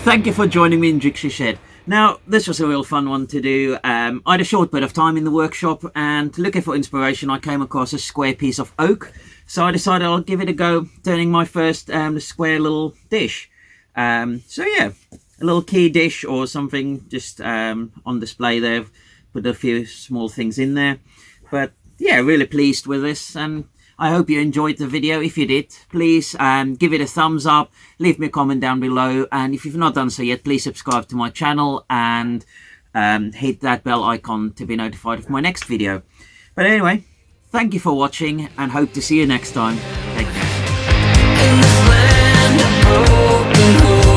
thank you for joining me in Jigsaw Shed. Now, this was a real fun one to do. I had a short bit of time in the workshop, and looking for inspiration, I came across a square piece of oak. So I decided I'll give it a go, turning my first square little dish. So yeah, a little key dish or something just on display there. Put a few small things in there. But yeah, really pleased with this, and I hope you enjoyed the video. If you did, please give it a thumbs up, leave me a comment down below, and if you've not done so yet, please subscribe to my channel and hit that bell icon to be notified of my next video. But anyway, thank you for watching, and hope to see you next time. Take care.